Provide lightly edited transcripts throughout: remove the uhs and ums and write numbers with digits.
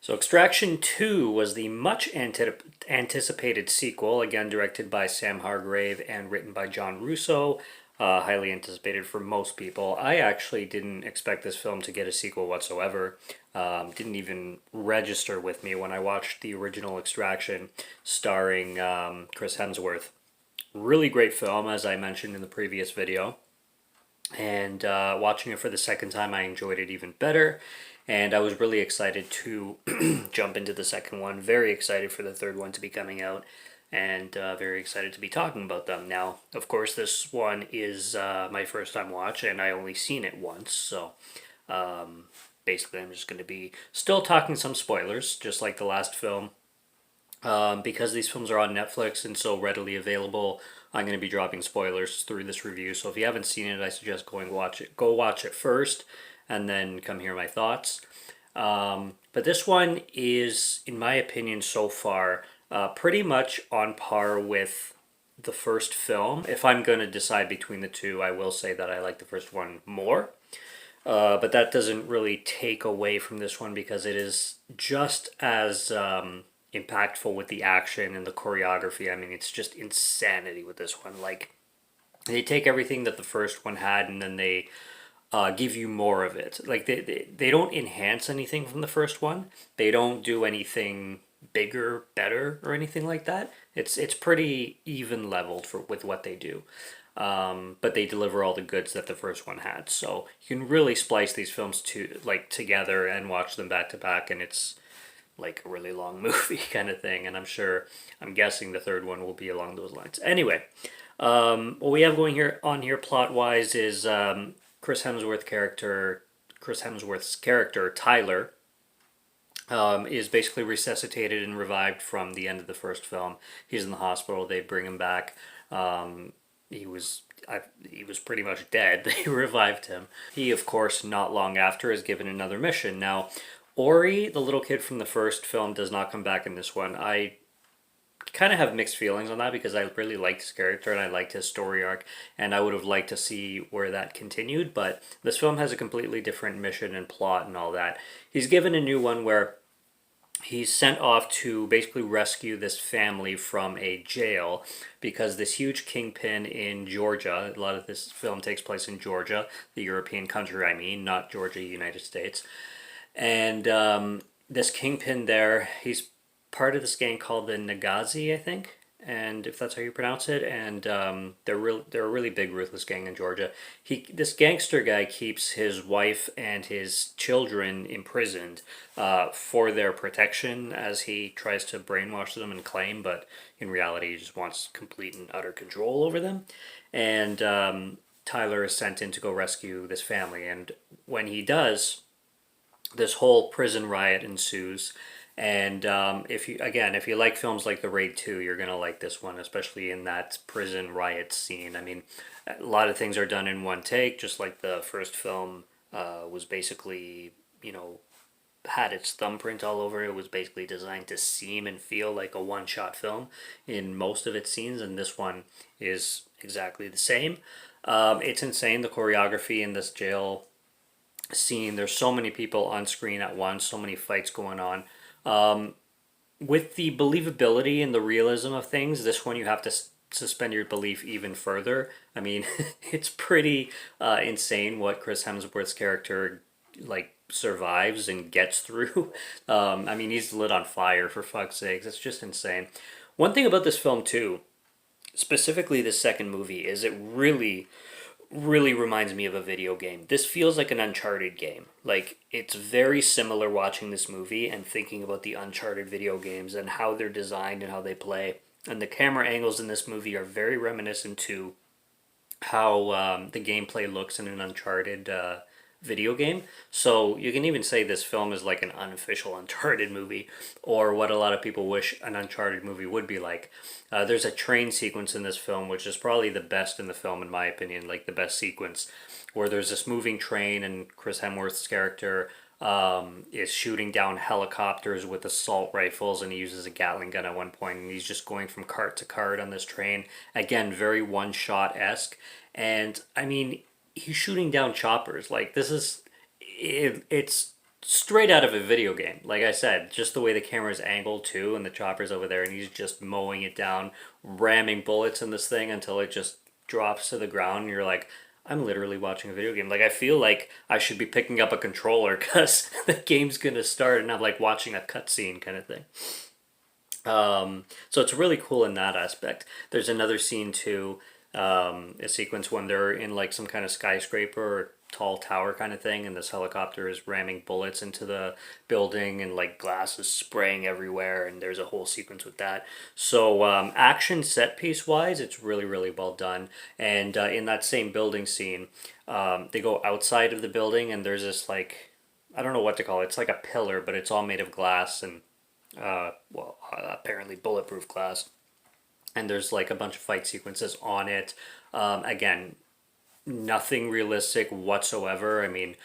So Extraction 2 was the much anticipated sequel, again directed by Sam Hargrave and written by John Russo. Highly anticipated for most people. I actually didn't expect this film to get a sequel whatsoever. Didn't even register with me when I watched the original Extraction starring Chris Hemsworth. Really great film, as I mentioned in the previous video. And watching it for the second time, I enjoyed it even better. And I was really excited to jump into the second one. Very excited for the third one to be coming out. And very excited to be talking about them. Now, of course, this one is my first time watch, and I only seen it once. So basically, I'm just going to be still talking some spoilers, just like the last film. Because these films are on Netflix and so readily available, I'm going to be dropping spoilers through this review. So if you haven't seen it, I suggest going watch it. Go watch it first, and then come hear my thoughts. But this one is, in my opinion, so far, pretty much on par with the first film. If I'm going to decide between the two, I will say that I like the first one more. But that doesn't really take away from this one because it is just as impactful with the action and the choreography. I mean, it's just insanity with this one. Like, they take everything that the first one had and then they give you more of it. Like, they don't enhance anything from the first one. They don't do anything bigger, better, or anything like that. It's pretty even leveled with what they do. But they deliver all the goods that the first one had. So you can really splice these films together and watch them back to back, and it's like a really long movie kind of thing. And I'm guessing the third one will be along those lines. Anyway, what we have going here plot wise is Chris Hemsworth's character Tyler. Is basically resuscitated and revived from the end of the first film. He's in the hospital. They bring him back. He was pretty much dead. They revived him. He, of course, not long after, is given another mission. Now, Ori, the little kid from the first film, does not come back in this one. I kind of have mixed feelings on that because I really liked his character and I liked his story arc, and I would have liked to see where that continued, but this film has a completely different mission and plot and all that. He's given a new one where he's sent off to basically rescue this family from a jail because this huge kingpin in Georgia, a lot of this film takes place in Georgia, the European country, I mean, not Georgia, United States. And this kingpin there, he's part of this gang called the Nagazi, I think, and if that's how you pronounce it. And they're a really big ruthless gang in Georgia. This gangster guy keeps his wife and his children imprisoned for their protection as he tries to brainwash them and claim, but in reality he just wants complete and utter control over them. And Tyler is sent in to go rescue this family, and when he does, this whole prison riot ensues. And if you like films like The Raid 2, you're gonna like this one, especially in that prison riot scene. I mean, a lot of things are done in one take, just like the first film was basically, had its thumbprint all over it. It was basically designed to seem and feel like a one-shot film in most of its scenes, and this one is exactly the same. It's insane, the choreography in this jail scene. There's so many people on screen at once, so many fights going on. With the believability and the realism of things, this one you have to suspend your belief even further. I mean, it's pretty insane what Chris Hemsworth's character survives and gets through. I mean, he's lit on fire, for fuck's sakes. It's just insane. One thing about this film too, specifically the second movie, is it really reminds me of a video game. This feels like an Uncharted game. Like, it's very similar watching this movie and thinking about the Uncharted video games and how they're designed and how they play. And the camera angles in this movie are very reminiscent to how the gameplay looks in an Uncharted video game. So you can even say this film is like an unofficial Uncharted movie, or what a lot of people wish an Uncharted movie would be like. There's a train sequence in this film, which is probably the best in the film, in my opinion, like the best sequence, where there's this moving train and Chris Hemsworth's character is shooting down helicopters with assault rifles, and he uses a Gatling gun at one point, and he's just going from cart to cart on this train. Again, very one-shot-esque. And, I mean, he's shooting down choppers. Like, it's straight out of a video game. Like I said, just the way the camera's angled too, and the chopper's over there, and he's just mowing it down, ramming bullets in this thing until it just drops to the ground. And you're like, I'm literally watching a video game. Like I feel like I should be picking up a controller because the game's gonna start, and I'm like watching a cutscene kind of thing. So it's really cool in that aspect. There's another scene too, a sequence when they're in like some kind of skyscraper or tall tower kind of thing, and this helicopter is ramming bullets into the building, and like glass is spraying everywhere, and there's a whole sequence with that. So action set piece wise, it's really really well done. And in that same building scene, they go outside of the building, and there's this like, I don't know what to call it. It's like a pillar, but it's all made of glass and apparently bulletproof glass. And there's like a bunch of fight sequences on it. Again, nothing realistic whatsoever. I mean,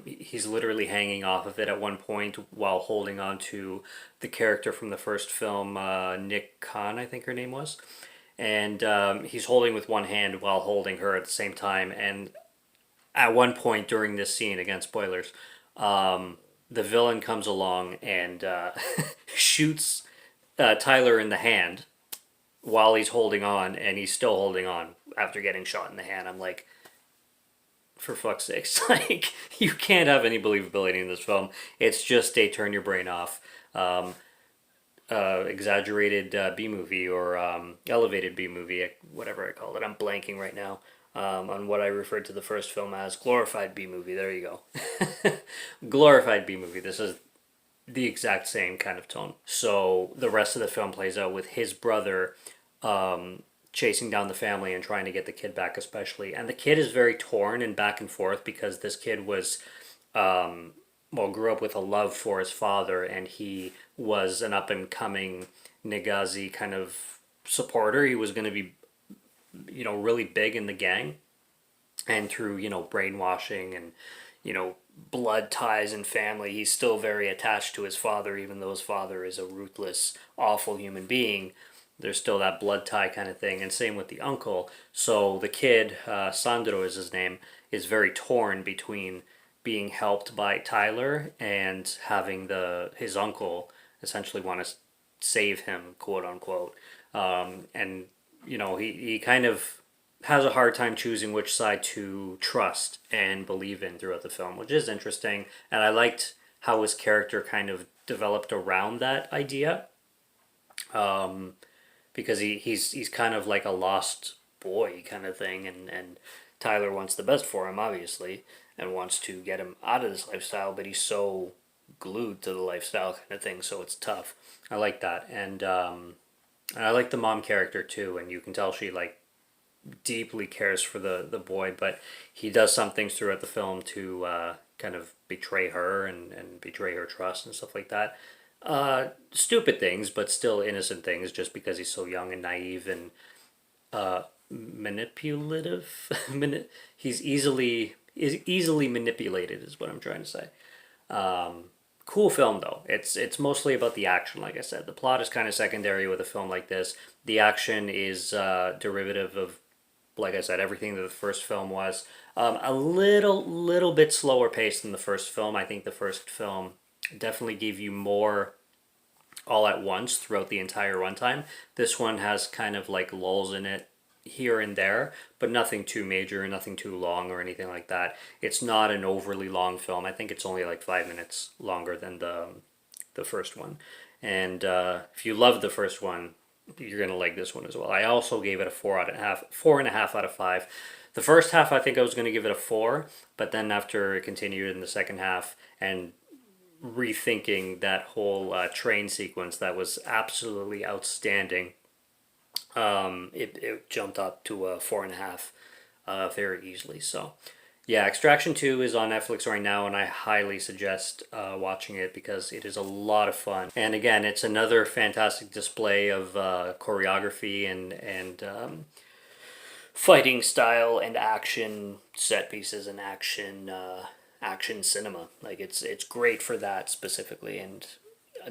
he's literally hanging off of it at one point while holding on to the character from the first film, Nick Khan, I think her name was. And he's holding with one hand while holding her at the same time. And at one point during this scene, again, spoilers, the villain comes along and shoots Tyler in the hand while he's holding on, and he's still holding on after getting shot in the hand. I'm like, for fuck's sakes, like, you can't have any believability in this film. It's just a turn your brain off, exaggerated B movie, or elevated B movie, whatever I call it. I'm blanking right now. On what I referred to the first film as glorified B movie. There you go. Glorified B movie. This is the exact same kind of tone. So the rest of the film plays out with his brother chasing down the family and trying to get the kid back, especially. And the kid is very torn and back and forth because this kid was, grew up with a love for his father, and he was an up and coming Nagazi kind of supporter. He was going to be, really big in the gang, and through, brainwashing and, blood ties and family, he's still very attached to his father, even though his father is a ruthless, awful human being. There's still that blood tie kind of thing, and same with the uncle. So the kid, Sandro is his name, is very torn between being helped by Tyler and having his uncle essentially want to save him, quote unquote. And he kind of has a hard time choosing which side to trust and believe in throughout the film, which is interesting. And I liked how his character kind of developed around that idea, because he's kind of like a lost boy kind of thing, and Tyler wants the best for him, obviously, and wants to get him out of this lifestyle, but he's so glued to the lifestyle kind of thing, so it's tough. I like that. And I like the mom character too, and you can tell she like deeply cares for the boy, but he does some things throughout the film to kind of betray her and betray her trust and stuff like that. Stupid things, but still innocent things, just because he's so young and naive and manipulative. He's easily manipulated, is what I'm trying to say. Cool film though. It's mostly about the action, like I said. The plot is kind of secondary with a film like this. The action is derivative of, like I said, everything that the first film was. A little bit slower paced than the first film. I think the first film definitely gave you more all at once throughout the entire runtime. This one has kind of like lulls in it here and there, but nothing too major, nothing too long or anything like that. It's not an overly long film. I think it's only like 5 minutes longer than the first one. And if you love the first one, you're gonna like this one as well. I also gave it a 4.5 out of 5. The first half, I think I was gonna give it a 4, but then after it continued in the second half and rethinking that whole train sequence that was absolutely outstanding, it jumped up to a 4.5 very easily. So yeah, Extraction 2 is on Netflix right now, and I highly suggest watching it because it is a lot of fun. And again, it's another fantastic display of choreography and fighting style and action set pieces and action cinema. Like it's great for that specifically, and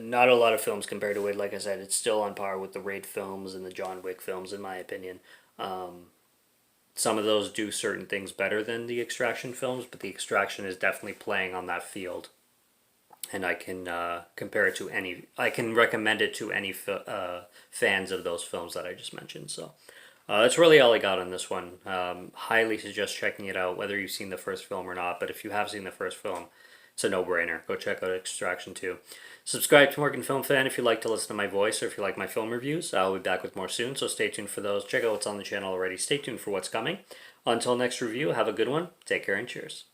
not a lot of films compared to it. Like I said, it's still on par with the Raid films and the John Wick films, in my opinion. Some of those do certain things better than the Extraction films, but the Extraction is definitely playing on that field and I can compare it to any. I can recommend it to any fans of those films that I just mentioned. So that's really all I got on this one. Highly suggest checking it out, whether you've seen the first film or not. But if you have seen the first film, it's a no-brainer. Go check out Extraction 2. Subscribe to Morgan Film Fan if you like to listen to my voice or if you like my film reviews. I'll be back with more soon, so stay tuned for those. Check out what's on the channel already. Stay tuned for what's coming. Until next review, have a good one. Take care and cheers.